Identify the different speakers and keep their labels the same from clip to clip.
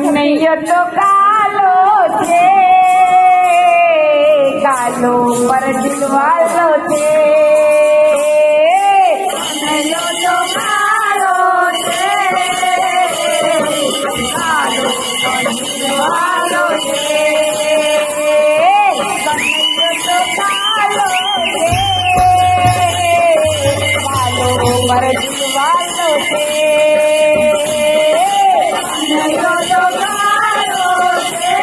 Speaker 1: કનૈયો તો કાલો છે, કાલો પર દિલવાલો છે. કનૈયો તો કાલો છે, કાલો પર દિલવાલો છે. કનૈયો તો કાલો છે, કાલો પર દિલવાલો છે. કનૈયો તો કાલો છે,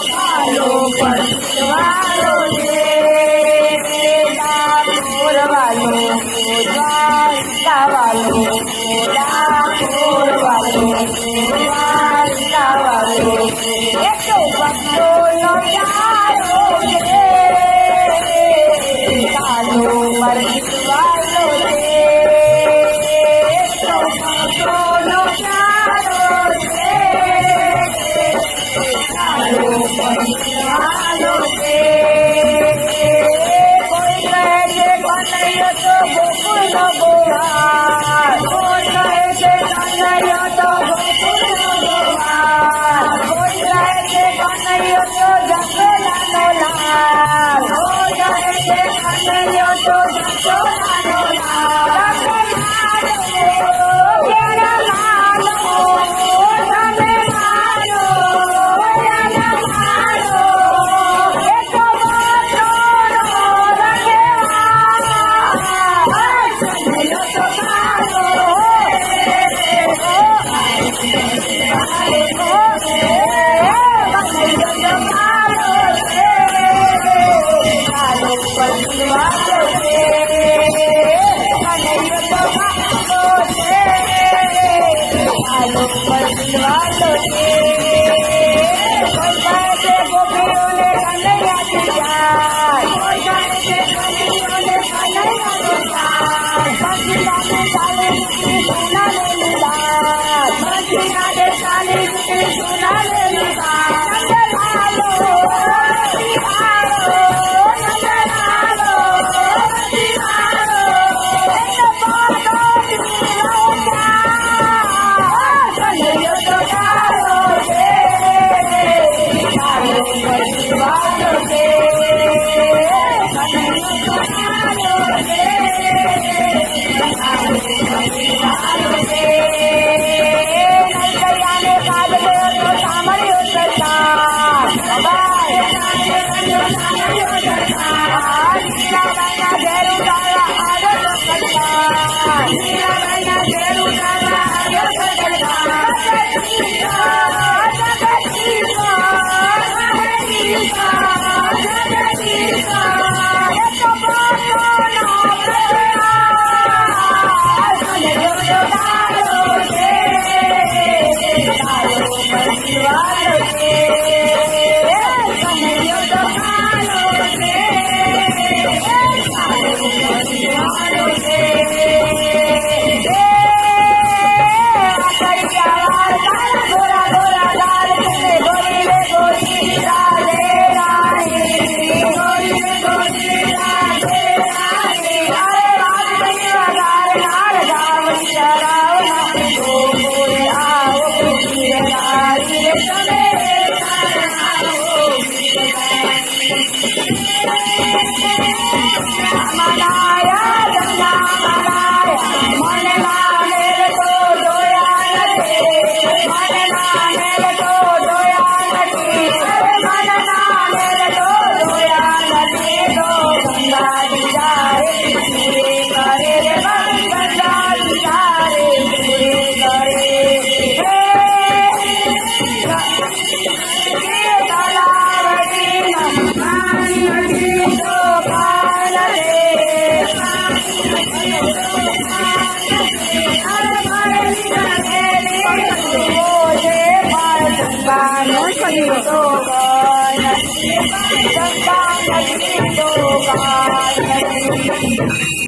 Speaker 1: કાલો પર દિલવાલો છે. ડાકોર વાલો, દ્વારકા વાલો, ડાકોર વાલો, દ્વારકા વાલો, એ તો ભક્તોનો પ્યારો છે, કાલો પર દિલવાલો છે. તો ભક્તોનો પ્યારો છે, કાલો પર દિલવાલો છે. કોઈ કહે છે કનૈયો તો ગોકુળનો ગોવાળ, કોઈ કહે છે કનૈયો તો ગોકુળનો ગોવાળ, કોઈ કહે છે કનૈયો તો જસોદાનો લાલ, કોઈ કહે છે કનૈયો તો જસોદાનો લાલ. તમે માનો, એને માનો, તમે માનો, એને માનો, એ તો વાતોનો રખેવાળ. કનૈયો તો કાલો છે, કનૈયો તો કાલો છે, કાલો પર દિલવાલો છે. કનૈયો તો કાલો છે, કાલો પર દિલવાલો છે.